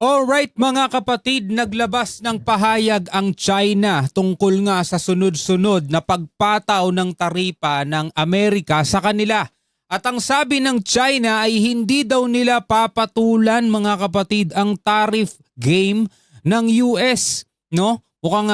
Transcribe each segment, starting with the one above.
Alright mga kapatid, naglabas ng pahayag ang China tungkol nga sa sunod-sunod na pagpataw ng taripa ng Amerika sa kanila. At ang sabi ng China ay hindi daw nila papatulan mga kapatid ang tariff game ng US. No? Mukhang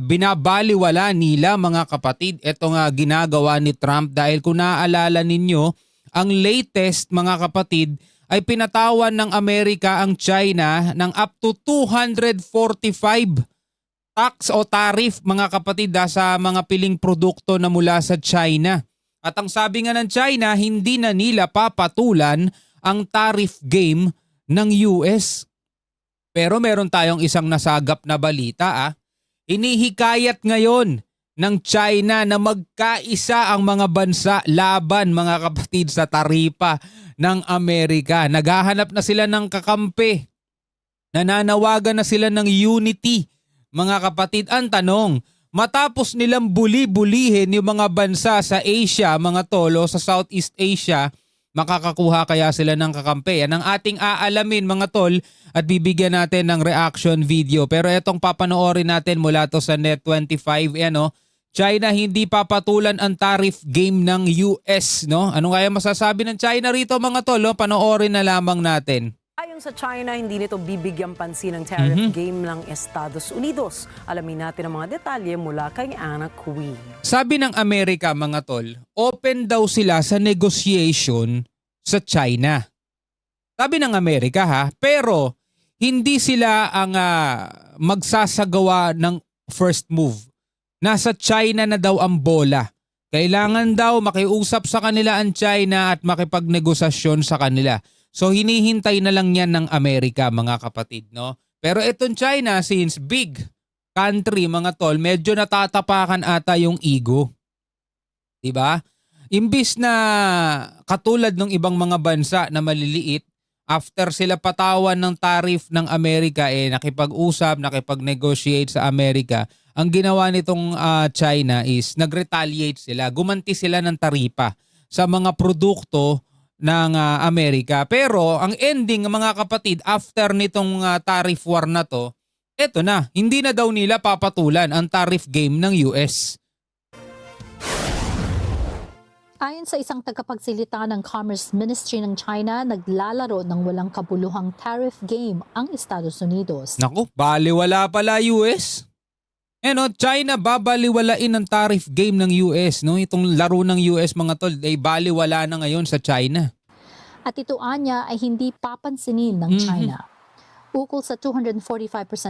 binabaliwala nila mga kapatid. Ito nga ginagawa ni Trump dahil kung naaalala ninyo, ang latest mga kapatid ay pinatawan ng Amerika ang China ng up to 245 tax o tariff mga kapatid sa mga piling produkto na mula sa China. At ang sabi nga ng China, hindi na nila papatulan ang tariff game ng US. Pero meron tayong isang nasagap na balita. Inihikayat ngayon ng China na magkaisa ang mga bansa laban mga kapatid sa taripa ng Amerika. Naghahanap na sila ng kakampi. Nananawagan na sila ng unity. Mga kapatid, ang tanong, matapos nilang buli-bulihin yung mga bansa sa Asia, mga tolo, sa Southeast Asia, makakakuha kaya sila ng kakampi? Yan ang ating aalamin mga tol at bibigyan natin ng reaction video. Pero etong papanoorin natin mula to sa Net25, China hindi papatulan ang tariff game ng US, no? Ano kaya masasabi ng China rito mga tol? Panoorin na lamang natin. Ayon sa China, hindi nito bibigyang pansin ang tariff game ng Estados Unidos. Alamin natin ang mga detalye mula kay Anna Cui. Sabi ng Amerika mga tol, open daw sila sa negotiation sa China. Sabi ng Amerika pero hindi sila ang magsasagawa ng first move. Nasa China na daw ang bola. Kailangan daw makiusap sa kanila ang China at makipagnegosasyon sa kanila. So hinihintay na lang yan ng Amerika mga kapatid, no? Pero itong China, since big country mga tol, medyo natatapakan ata yung ego. 'Di ba? Imbis na katulad ng ibang mga bansa na maliliit, after sila patawan ng tariff ng Amerika, nakipag-usap, nakipag-negotiate sa Amerika, ang ginawa nitong China is nag-retaliate sila. Gumanti sila ng taripa sa mga produkto ng Amerika. Pero ang ending mga kapatid, after nitong tariff war na to, eto na, hindi na daw nila papatulan ang tariff game ng US. Ayon sa isang tagapagsalita ng Commerce Ministry ng China, naglalaro ng walang kabuluhang tariff game ang Estados Unidos. Naku, baliwala pala US. China babaliwalain ang tariff game ng US. No? Itong laro ng US mga tol, ay baliwala na ngayon sa China. At ito anya ay hindi papansinin ng China. Ukol sa 245%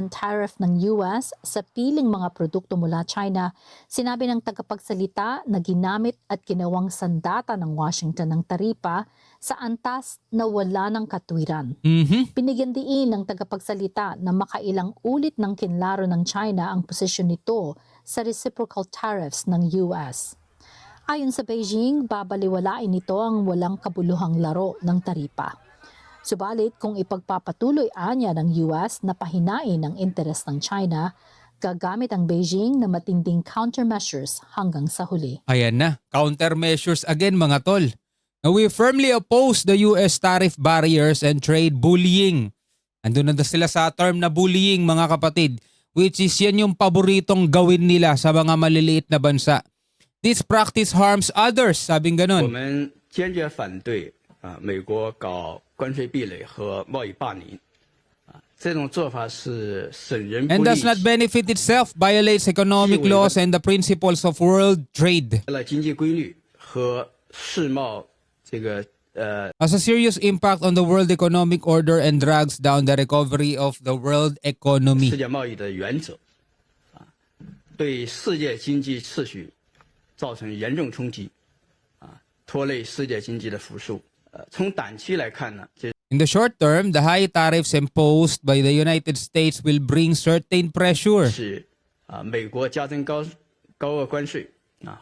tariff ng US sa piling mga produkto mula China, sinabi ng tagapagsalita na ginamit at ginawang sandata ng Washington ng taripa sa antas na wala ng katwiran. Binigyan diin ng tagapagsalita na makailang ulit ng kinlaro ng China ang posisyon nito sa reciprocal tariffs ng US. Ayon sa Beijing, babaliwalain nito ang walang kabuluhang laro ng taripa. Subalit kung ipagpapatuloy anya ng US na pahinain ang interes ng China, gagamit ang Beijing na matinding countermeasures hanggang sa huli. Ayan na, countermeasures again mga tol. Now, we firmly oppose the US tariff barriers and trade bullying. Andun na sila sa term na bullying mga kapatid, which is yan yung paboritong gawin nila sa mga maliliit na bansa. This practice harms others, sabing ganon. 我们坚决反对美国搞关税壁垒和贸易霸凌这种做法是损人不利 And does not benefit itself, violates economic laws and the principles of world trade. 了经济规律和世贸这个 Has a serious impact on the world economic order and drags down the recovery of the world 世 economy. 界贸易的原则对世界经济秩序造成严重冲击拖累世界经济的复苏从短期来看呢 In the short term, the high tariffs imposed by the United States will bring certain pressure 是美国加征高额关税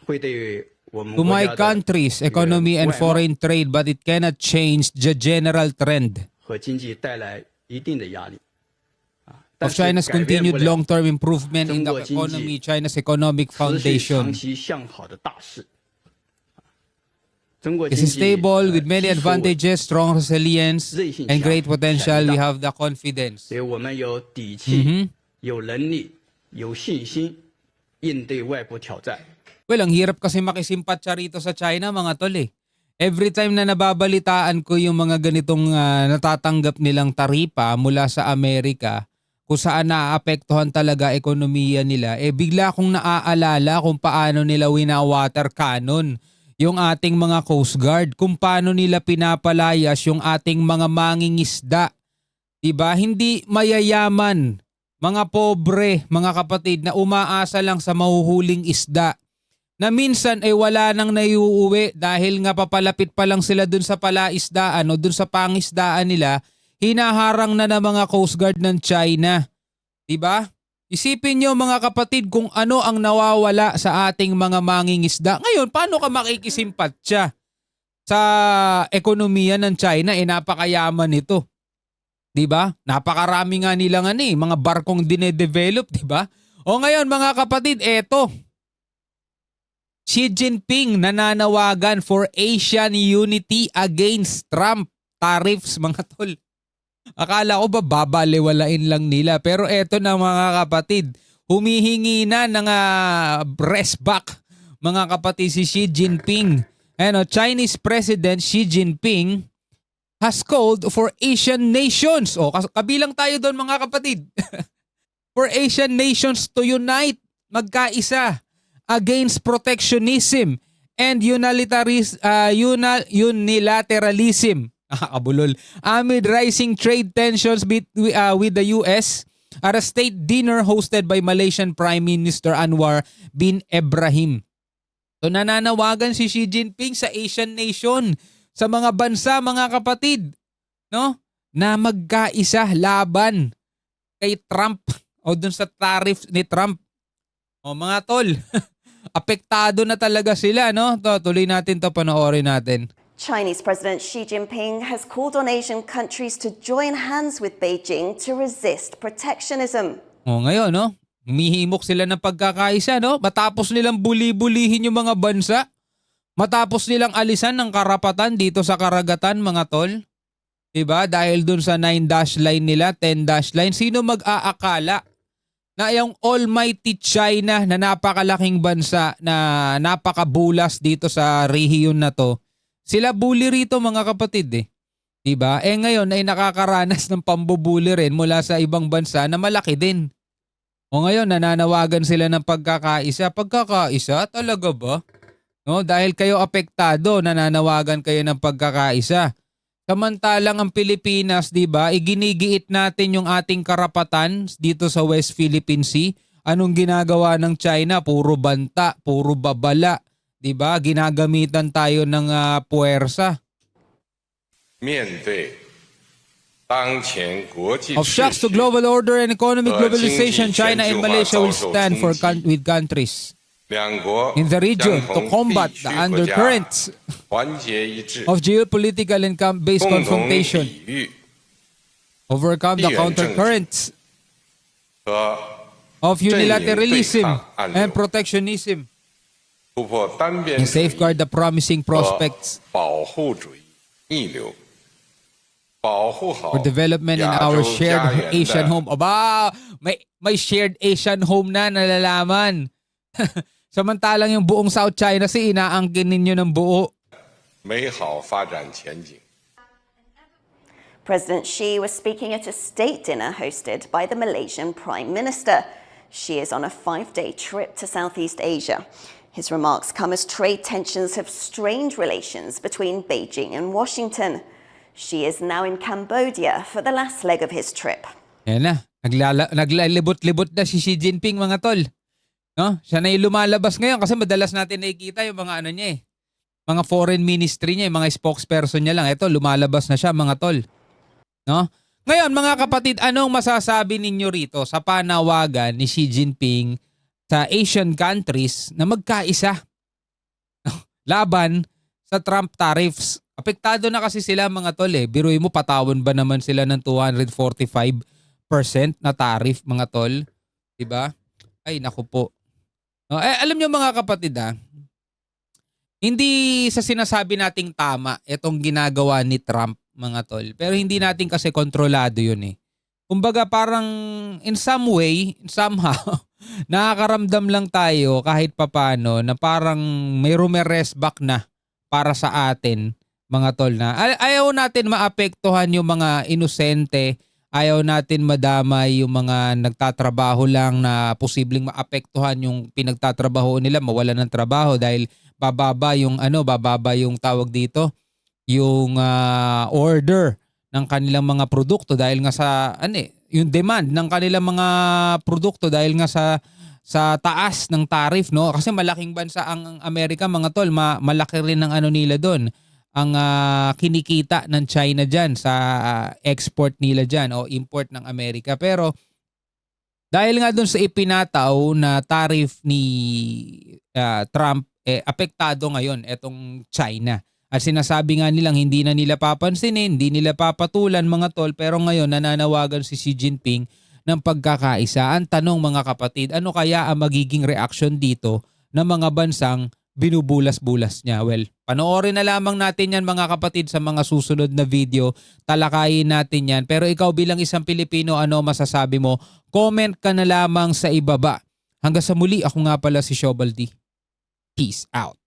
会对我们 to 国 my 家的 country's economy and 外贸 foreign trade, but it cannot change the general trend 和经济带来一定的压力 of China's continued 但是改变不了 long-term improvement in the 中国经济 economy, China's economic 持续长 foundation. 期向好的大势中国 is 经济 stable with many 基础稳 advantages, strong resilience, 韧性 and 强 great potential. 潜力 We 大 have the confidence. 所以我们有底气、Mhm. 有能力、有信心应对外部挑战。 Well, ang hirap kasi makisimpatsa rito sa China, mga tol eh. Every time na nababalitaan ko yung mga ganitong natatanggap nilang taripa mula sa Amerika, kung saan naaapektuhan talaga ekonomiya nila, bigla akong naaalala kung paano nila wina-water cannon yung ating mga Coast Guard, kung paano nila pinapalayas yung ating mga mangingisda. Diba? Hindi mayayaman, mga pobre, mga kapatid, na umaasa lang sa mahuhuling isda, na minsan ay wala nang naiuuwi dahil nga papalapit pa lang sila dun sa palaisdaan o dun sa pangisdaan nila, hinaharang na ng mga Coast Guard ng China. Diba? Isipin nyo mga kapatid kung ano ang nawawala sa ating mga mangingisda. Ngayon, paano ka makikisimpatya sa ekonomiya ng China? Napakayaman nito. Diba? Napakarami nga nilang mga barkong dinedevelop, diba? O ngayon mga kapatid, eto. Xi Jinping nananawagan for Asian unity against Trump tariffs, mga tol. Akala ko ba babaliwalain lang nila, pero eto na mga kapatid, humihingi na ng rest back mga kapatid si Xi Jinping. Chinese President Xi Jinping has called for Asian nations. Kabilang tayo doon mga kapatid. For Asian nations to unite, magkaisa against protectionism and unilateralism. Kabulol. Amid rising trade tensions with the US at a state dinner hosted by Malaysian Prime Minister Anwar bin Ibrahim. So nananawagan si Xi Jinping sa Asian nation, sa mga bansa, mga kapatid, no? Na magkaisa laban kay Trump o dun sa tariff ni Trump. Mga tol, apektado na talaga sila, no? Tuloy natin to, panoorin natin. Chinese President Xi Jinping has called on Asian countries to join hands with Beijing to resist protectionism. Ngayon, no? Humihimok sila ng pagkakaisa, no? Matapos nilang buli-bulihin yung mga bansa, matapos nilang alisan ng karapatan dito sa karagatan, mga tol. Diba? Dahil dun sa 9-dash line nila, 10-dash line, sino mag-aakala na yung almighty China na napakalaking bansa na napakabulas dito sa rehiyon na to, sila bully rito mga kapatid eh. Diba? Ngayon ay nakakaranas ng pambubuli rin mula sa ibang bansa na malaki din. Ngayon nananawagan sila ng pagkakaisa. Pagkakaisa? Talaga ba? No, dahil kayo apektado, nananawagan kayo ng pagkakaisa. Samantalang ang Pilipinas, diba, iginigiit natin yung ating karapatan dito sa West Philippine Sea. Anong ginagawa ng China? Puro banta, puro babala. Diba? Ginagamitan tayo ng puwersa. Of shocks to global order and economic globalization, China and Malaysia will stand with countries in the region to combat the undercurrents of geopolitical and based confrontation, overcome the countercurrents of unilateralism and protectionism, and safeguard the promising prospects for development in our shared Asian home. Aba, may shared Asian home na nalalaman. Samantalang yung buong South China Sea, inaangkin ninyo ng buo. President Xi was speaking at a state dinner hosted by the Malaysian Prime Minister. Xi is on a 5-day trip to Southeast Asia. His remarks come as trade tensions have strained relations between Beijing and Washington. Xi is now in Cambodia for the last leg of his trip. Yan na, naglalibot-libot na si Xi Jinping, mga tol. No? Siya na yung lumalabas ngayon kasi madalas natin nakikita yung mga niya mga foreign ministry niya, yung mga spokesperson niya lang. Ito, lumalabas na siya, mga tol. No? Ngayon, mga kapatid, anong masasabi ninyo rito sa panawagan ni Xi Jinping sa Asian countries na magkaisa laban sa Trump tariffs? Apektado na kasi sila, mga tol eh. Biruin mo, patawan ba naman sila ng 245% na tariff, mga tol? Diba? Ay, naku po. No, alam nyo mga kapatid Hindi sa sinasabi nating tama itong ginagawa ni Trump, mga tol. Pero hindi natin kasi kontrolado yun eh. Kumbaga parang in some way, somehow, nakakaramdam lang tayo kahit papano na parang may rumeres back na para sa atin, mga tol, na ayaw natin maapektuhan yung mga inosente, ayaw natin madamay yung mga nagtatrabaho lang na posibleng maapektuhan yung pinagtatrabaho nila, mawalan ng trabaho dahil bababa yung tawag dito, yung order ng kanilang mga produkto dahil nga sa yung demand ng kanilang mga produkto dahil nga sa taas ng tariff, no? Kasi malaking bansa ang Amerika, mga tol, malaki rin ang nila doon. Ang kinikita ng China diyan sa export nila diyan o import ng Amerika. Pero dahil nga doon sa ipinataw na tariff ni Trump, apektado ngayon etong China. At sinasabi nga nilang hindi na nila papansinin, hindi nila papatulan, mga tol, pero ngayon nananawagan si Xi Jinping ng pagkakaisa. Ang tanong, mga kapatid, ano kaya ang magiging reaksyon dito ng mga bansang binubulas-bulas niya? Well, panoorin na lamang natin yan, mga kapatid, sa mga susunod na video. Talakayin natin yan. Pero ikaw bilang isang Pilipino, ano masasabi mo? Comment ka na lamang sa ibaba. Hanggang sa muli, ako nga pala si Shobaldi. Peace out.